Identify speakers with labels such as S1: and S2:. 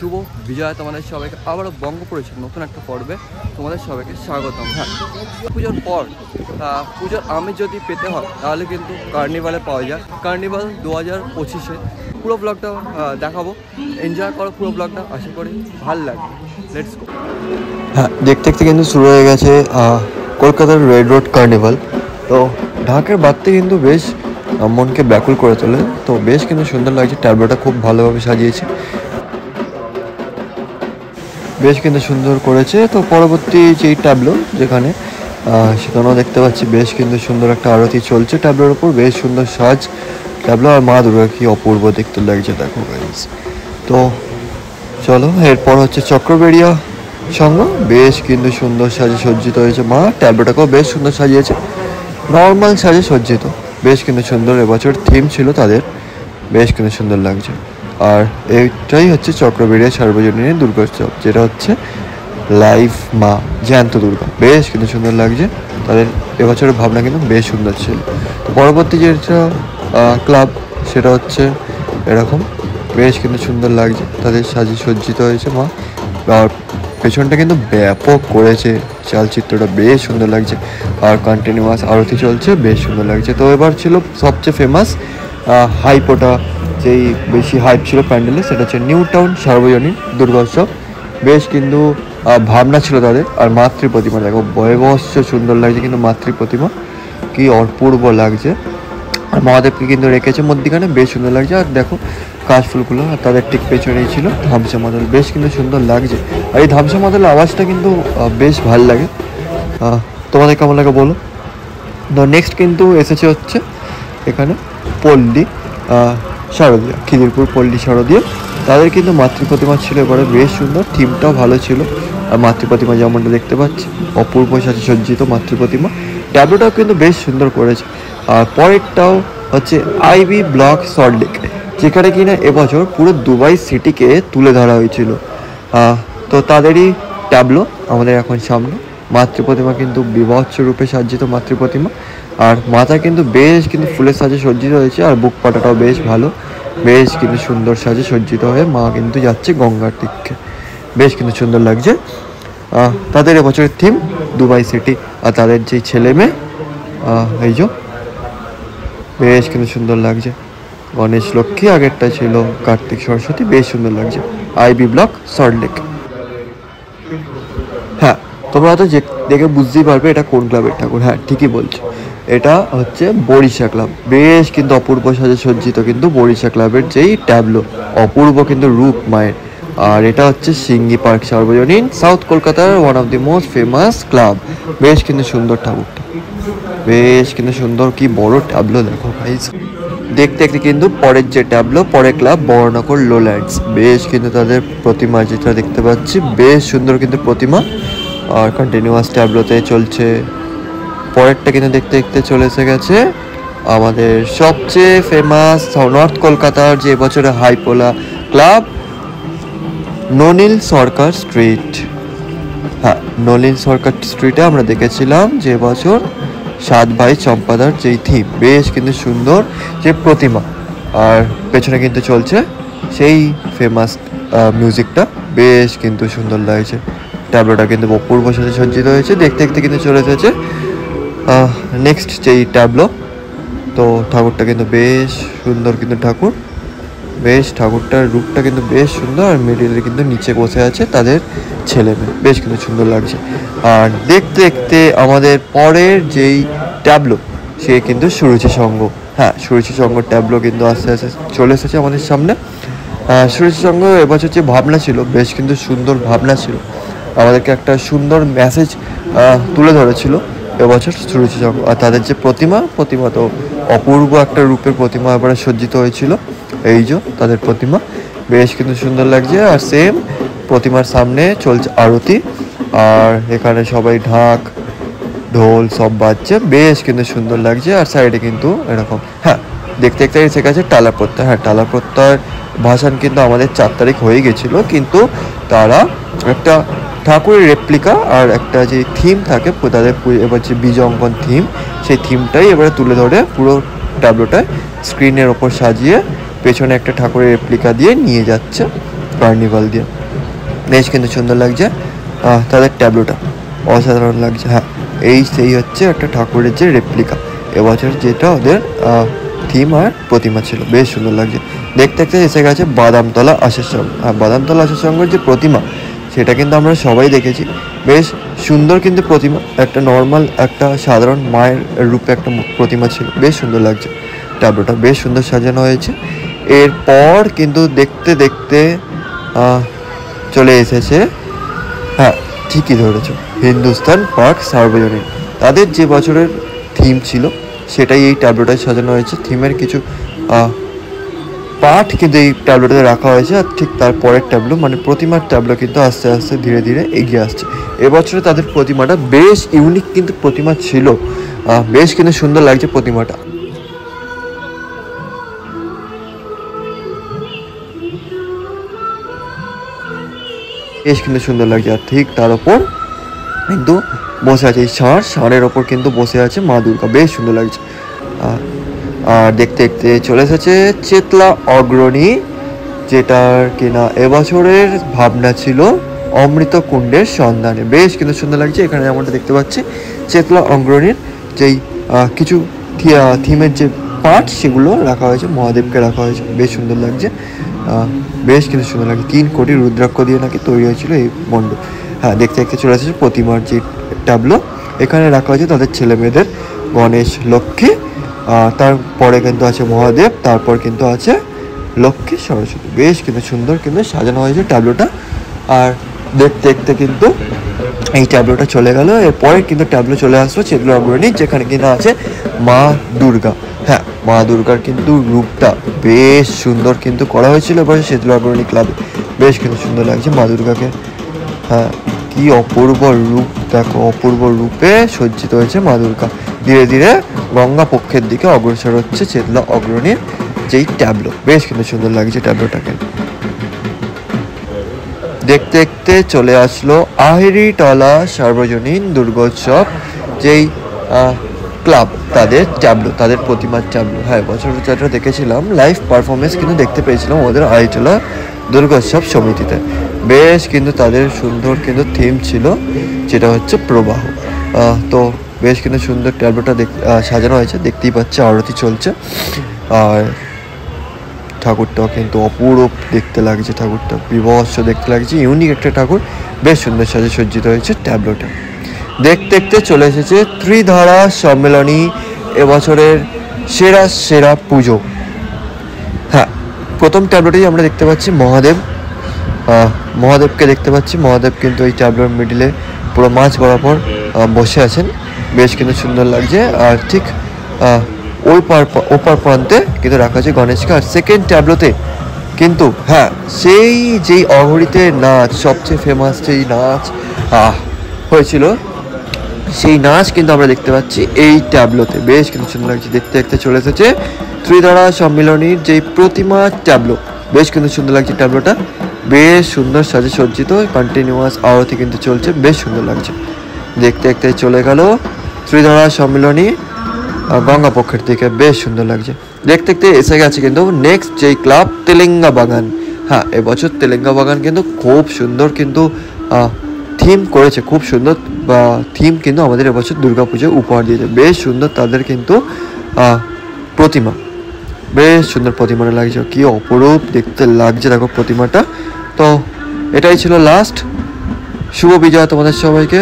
S1: শুভ বিজয়া তোমাদের সবাইকে আবারও বঙ্গপুরের নতুন একটা পর্বে তোমাদের সবাইকে স্বাগতম। হ্যাঁ, পুজোর পর পুজোর আমেজ যদি পেতে হয় তাহলে কিন্তু কার্নিভালে পাওয়া যায়। কার্নিভাল 2025-এ পুরো ব্লগটা দেখাবো, এনজয় করো পুরো ব্লগটা, আশা করি ভালো লাগবে। Let's go.
S2: হ্যাঁ, দেখতে দেখতে কিন্তু শুরু হয়ে গেছে কলকাতার রেড রোড কার্নিভাল। তো ঢাকের বাড়তে কিন্তু বেশ মনকে ব্যাকুল করে তোলে। তো বেশ কিন্তু সুন্দর লাগছে, ট্যাবলোটা খুব ভালোভাবে সাজিয়েছে, বেশ কিন্তু সুন্দর করেছে। তো পরবর্তী যেই ট্যাবলো যেখানে সেখানেও দেখতে পাচ্ছি বেশ কিন্তু সুন্দর একটা আরতি চলছে ট্যাবলোর ওপর, বেশ সুন্দর সাজ ট্যাবলো। আর মা দুর্গা কি অপূর্ব দেখতে লাগছে দেখো গাইস। তো চলো, এরপর হচ্ছে চক্রবেড়িয়া সঙ্গ, বেশ কিন্তু সুন্দর সাজে সজ্জিত হয়েছে মা। ট্যাবলোটাকেও বেশ সুন্দর সাজিয়েছে, নর্মাল সাজে সজ্জিত, বেশ কিন্তু সুন্দর। এবছর থিম ছিল তাদের, বেশ কিন্তু সুন্দর লাগছে। আর এইটাই হচ্ছে চক্রবেড়িয়া সার্বজনীন দুর্গোৎসব, যেটা হচ্ছে লাইভ মা জ্যান্ত দুর্গা, বেশ কিন্তু সুন্দর লাগছে। তাদের এবছরের ভাবনা কিন্তু বেশ সুন্দর ছিল। তো পরবর্তী যেটা ক্লাব, সেটা হচ্ছে এরকম, বেশ কিন্তু সুন্দর লাগছে, তাদের সাজে সজ্জিত হয়েছে মা। আর পেছনটা কিন্তু ব্যাপক করেছে, চালচিত্রটা বেশ সুন্দর লাগছে। আর কন্টিনিউয়াস আরতি চলছে, বেশ সুন্দর লাগছে। তো এবার ছিল সবচেয়ে ফেমাস হাইপোটা, যেই বেশি হাইপ ছিল প্যান্ডেলে, সেটা হচ্ছে নিউ টাউন সার্বজনীন দুর্গোৎসব। বেশ কিন্তু ভাবনা ছিল তাদের। আর মাতৃ প্রতিমা দেখো, বয়বস্য সুন্দর লাগছে কিন্তু মাতৃ প্রতিমা, কি অপূর্ব লাগছে। আর মহাদেবকে কিন্তু রেখেছে মধ্যিখানে, বেশ সুন্দর লাগছে। আর দেখো কাশফুলগুলো, আর তাদের ঠিক পেছনেই ছিল ধামসা মাদল, বেশ কিন্তু সুন্দর লাগছে। আর এই ধামসা মাদলের আওয়াজটা কিন্তু বেশ ভালো লাগে। তোমাদের কেমন লাগে বলো। তো নেক্সট কিন্তু এসেছে হচ্ছে এখানে পল্লী শারদীয়া, খিদিরপুর পল্লী শারদীয়া। তাদের কিন্তু মাতৃ প্রতিমা ছিল এবারে, বেশ সুন্দর, থিমটাও ভালো ছিল। আর মাতৃ প্রতিমা যেমনটা দেখতে পাচ্ছি, অপূর্ব সাজে সজ্জিত মাতৃ প্রতিমা। ট্যাবলোটাও কিন্তু বেশ সুন্দর করেছে। আর পরেরটাও হচ্ছে আইবি ব্লক সল্টলেক, যেখানে কিনা এবছর পুরো দুবাই সিটিকে তুলে ধরা হয়েছিল। তো তাদেরই ট্যাবলো আমাদের এখন সামনে। মাতৃ প্রতিমা কিন্তু বিভৎস রূপে সাজ্জিত মাতৃ প্রতিমা। আর মাথা কিন্তু বেশ কিন্তু ফুলের সাজে সজ্জিত হয়েছে। আর বুক পাটাটাও বেশ ভালো, বেশ কিন্তু সুন্দর সাজে সজ্জিত হয়ে মা কিন্তু যাচ্ছে গঙ্গার দিকে, বেশ কিন্তু সুন্দর লাগছে। তাদের এবছরের থিম দুবাই সিটি। আর তাদের যে ছেলে মেয়ে এই যে, বেশ কিন্তু সুন্দর লাগছে। গণেশ লক্ষ্মী, আগেরটা ছিল কার্তিক সরস্বতী, বেশ সুন্দর লাগছে। IB block Salt Lake. হ্যাঁ, তোমরা তো দেখে বুঝতেই পারবে এটা কোন ক্লাবের ঠাকুর। হ্যাঁ, ঠিকই বলছো, এটা হচ্ছে বরিশা ক্লাব। বেশ কিন্তু অপূর্ব সাজে সজ্জিত কিন্তু বরিশা ক্লাবের যেই ট্যাবলো, অপূর্ব কিন্তু রূপ মায়ের। আর এটা হচ্ছে সিঙ্গি পার্ক সার্বজনীন, সাউথ কলকাতার one of the most famous club. বেশ কিন্তু সুন্দর ঠাকুরটা, বেশ কিন্তু সুন্দর, কি বড় ট্যাবলো দেখো গাইস। দেখতে দেখতে কিন্তু পরের যে ট্যাবলো, পরের ক্লাব বর্ণনগর লোল্যান্ডস, বেশ কিন্তু তাদের প্রতিমা যেটা দেখতে পাচ্ছি, বেশ সুন্দর কিন্তু প্রতিমা। আর কন্টিনিউয়াস ট্যাবলোতে চলছে। পরেরটা কিন্তু দেখতে দেখতে চলে এসে গেছে আমাদের সবচেয়ে ফেমাস নর্থ কলকাতার যে বছরে হাইপোলা ক্লাব, নলিন সরকার স্ট্রিট। হ্যাঁ, নলিন সরকার স্ট্রিটে আমরা দেখেছিলাম যে বছর সাত ভাই চম্পাদার যেই থিম, বেশ কিন্তু সুন্দর যে প্রতিমা। আর পেছনে কিন্তু চলছে সেই ফেমাস মিউজিকটা, বেশ কিন্তু সুন্দর লাগছে। ট্যাবলোটা কিন্তু অপূর্ব সাথে সজ্জিত হয়েছে, দেখতে দেখতে কিন্তু চলে এসেছে নেক্সট যেই ট্যাবলো। তো ঠাকুরটা কিন্তু বেশ সুন্দর কিন্তু ঠাকুর, বেশ ঠাকুরটার রূপটা কিন্তু বেশ সুন্দর। আর মিডিলে কিন্তু নিচে বসে আছে তাদের ছেলে মেয়ে, বেশ কিন্তু সুন্দর লাগছে। আর দেখতে দেখতে আমাদের পরের যেই ট্যাবলো, সে কিন্তু সুরুচি সঙ্গ। হ্যাঁ, সুরুচি সঙ্গ ট্যাবলো কিন্তু আস্তে আস্তে চলে এসেছে আমাদের সামনে। সুরুচি সঙ্গ এবছর যে ভাবনা ছিল, বেশ কিন্তু সুন্দর ভাবনা ছিল, আমাদেরকে একটা সুন্দর মেসেজ তুলে ধরেছিল এবছর সুরুচি সঙ্গ। আর তাদের যে প্রতিমা তো অপূর্ব একটা রূপের প্রতিমা এবারে সজ্জিত হয়েছিল। এই যে তাদের প্রতিমা, বেশ কিন্তু সুন্দর লাগছে। আর সেম প্রতিমার সামনে চলছে আরতি, আর এখানে সবাই ঢাক ঢোল সব বাজছে, বেশ কিন্তু সুন্দর লাগছে। আর সাইডে কিন্তু এরকম, হ্যাঁ দেখতে দেখতে এসে গেছে টালা প্রত্যয়। হ্যাঁ, টালা প্রত্যয় ভাসান কিন্তু আমাদের 4 তারিখ হয়ে গেছিলো, কিন্তু তারা একটা ঠাকুরের রেপ্লিকা আর একটা যে থিম থাকে তাদের এবার যে বীজ অঙ্কন থিম, সেই থিমটাই এবারে তুলে ধরে পুরো ট্যাবলোটায় স্ক্রিনের ওপর সাজিয়ে পেছনে একটা ঠাকুরের রেপ্লিকা দিয়ে নিয়ে যাচ্ছে। কার্নিভাল দিয়ে, বেশ কিন্তু সুন্দর লাগছে তাদের ট্যাবলোটা, অসাধারণ লাগছে। হ্যাঁ, সেই হচ্ছে একটা ঠাকুরের যে রেপ্লিকা এবছর, যেটা ওদের থিম আর প্রতিমা ছিল, বেশ সুন্দর লাগছে। দেখতে দেখতে এসে গেছে বাদামতলা আশার সঙ্গ। আর বাদামতলা আশার সঙ্গের যে প্রতিমা সেটা কিন্তু আমরা সবাই দেখেছি, বেশ সুন্দর কিন্তু প্রতিমা, একটা নর্মাল একটা সাধারণ মায়ের রূপে একটা প্রতিমা ছিল, বেশ সুন্দর লাগছে। ট্যাবলোটা বেশ সুন্দর সাজানো হয়েছে। এরপর কিন্তু দেখতে দেখতে চলে এসেছে, হ্যাঁ ঠিকই ধরেছ, হিন্দুস্তান পার্ক সার্বজনীন। তাদের যে বছরের থিম ছিল সেটাই এই ট্যাবলোটায় সাজানো হয়েছে। থিমের কিছু পার্ট কিন্তু এই ট্যাবলোটাতে রাখা হয়েছে, আর ঠিক তারপরের ট্যাবলো মানে প্রতিমার ট্যাবলো কিন্তু আস্তে আস্তে ধীরে ধীরে এগিয়ে আসছে। এবছরে তাদের প্রতিমাটা বেশ ইউনিক কিন্তু প্রতিমা ছিল, বেশ কিন্তু সুন্দর লাগছে প্রতিমাটা। বেশ কিন্তু সুন্দর লাগছে। আর ঠিক তার ওপর কিন্তু বসে আছে এই ষাঁড়ের ওপর কিন্তু বসে আছে মা দুর্গা, বেশ সুন্দর লাগছে। আর দেখতে দেখতে চলে এসেছে চেতলা অগ্রণী, যেটার কিনা এবছরের ভাবনা ছিল অমৃত কুণ্ডের সন্ধানে, বেশ কিন্তু সুন্দর লাগছে। এখানে যেমনটা দেখতে পাচ্ছি চেতলা অগ্রণীর যেই কিছু থিমের যে পার্ট সেগুলো রাখা হয়েছে, মহাদেবকে রাখা হয়েছে, বেশ সুন্দর লাগছে। বেশ কিন্তু সুন্দর লাগছে। 3 কোটি রুদ্রাক্ষ দিয়ে নাকি তৈরি হয়েছিল এই মণ্ডপ। হ্যাঁ, দেখতে দেখতে চলে এসেছে প্রতিমার যে ট্যাবলো, এখানে রাখা হয়েছে তাদের ছেলে মেয়েদের গণেশ লক্ষ্মী, তারপরে কিন্তু আছে মহাদেব, তারপর কিন্তু আছে লক্ষ্মী সরস্বতী, বেশ কিন্তু সুন্দর কিন্তু সাজানো হয়েছে ট্যাবলোটা। আর দেখতে দেখতে কিন্তু এই ট্যাবলোটা চলে গেল। এরপরে কিন্তু ট্যাবলো চলে আসলো চেতলা অগ্রণী, যেখানে কিনা আছে মা দুর্গা। হ্যাঁ, মা দুর্গার কিন্তু রূপটা বেশ সুন্দর কিন্তু করা হয়েছিল এবার চেতলা অগ্রণী ক্লাবে, বেশ কিন্তু সুন্দর লাগছে মা দুর্গাকে। হ্যাঁ, কি অপূর্ব রূপ দেখো, অপূর্ব রূপে সজ্জিত হয়েছে মা দুর্গা। ধীরে ধীরে গঙ্গা পক্ষের দিকে অগ্রসর হচ্ছে চেতলা অগ্রণীর যেই ট্যাবলো, বেশ কিন্তু সুন্দর লাগছে ট্যাবলোটাকে। দেখতে দেখতে চলে আসলো আহেরিটলা সার্বজনীন দুর্গোৎসব, যেই ক্লাব তাদের ট্যাবলো, তাদের প্রতিমার ট্যাবলো। হ্যাঁ, বছর যেটা দেখেছিলাম লাইভ পারফরমেন্স কিন্তু দেখতে পেয়েছিলাম ওদের আহেরিটলা দুর্গোৎসব সমিতিতে, বেশ কিন্তু তাদের সুন্দর কিন্তু থিম ছিল, যেটা হচ্ছে প্রবাহ। তো বেশ কিন্তু সুন্দর ট্যাবলোটা সাজানো হয়েছে, দেখতেই পাচ্ছে আরতি চলছে। আর ঠাকুরটাও কিন্তু অপূর্ব দেখতে লাগছে, ঠাকুরটা বিভৎস দেখতে লাগছে, ইউনিক একটা ঠাকুর, বেশ সুন্দর সাজে সজ্জিত হয়েছে ট্যাবলোটা। দেখতে দেখতে চলে এসেছে ত্রিধারা সম্মেলনী, এবছরের সেরা সেরা পুজো। হ্যাঁ, প্রথম ট্যাবলোটেই আমরা দেখতে পাচ্ছি মহাদেবকে দেখতে পাচ্ছি। মহাদেব কিন্তু এই ট্যাবলোর মিডিলে পুরো মাঝ বরাবর বসে আছেন, বেশ কিন্তু সুন্দর লাগছে। আর ঠিক ওপার প্রান্তে কিন্তু রাখা আছে গণেশকে। আর সেকেন্ড ট্যাবলোতে কিন্তু হ্যাঁ, সেই যেই অঘরিতে নাচ, সবচেয়ে ফেমাস যেই নাচ হয়েছিল, সেই নাচ কিন্তু আমরা দেখতে পাচ্ছি এই ট্যাবলোতে, বেশ কিন্তু সুন্দর লাগছে। দেখতে দেখতে চলে এসেছে ত্রিধারা সম্মিলনীর যেই প্রতিমা ট্যাবলো, বেশ কিন্তু সুন্দর লাগছে ট্যাবলোটা, বেশ সুন্দর সাজে সজ্জিত, কন্টিনিউয়াস আরতি কিন্তু চলছে, বেশ সুন্দর লাগছে। দেখতে দেখতে চলে গেল ত্রিধারা সম্মিলনী গঙ্গা পক্ষের দিকে, বেশ সুন্দর লাগছে। দেখতে দেখতে এসে গেছে কিন্তু নেক্সট যেই ক্লাব তেলেঙ্গা বাগান। হ্যাঁ, এবছর তেলেঙ্গা বাগান কিন্তু খুব সুন্দর কিন্তু থিম করেছে, খুব সুন্দর থিম কিন্তু আমাদের এবছর দুর্গাপুজোয় উপহার দিয়েছে, বেশ সুন্দর তাদের কিন্তু প্রতিমা, বেশ সুন্দর প্রতিমাটা লাগছে, কি অপরূপ দেখতে লাগছে দেখো প্রতিমাটা। তো এটাই ছিল লাস্ট। শুভ বিজয় তোমাদের সবাইকে।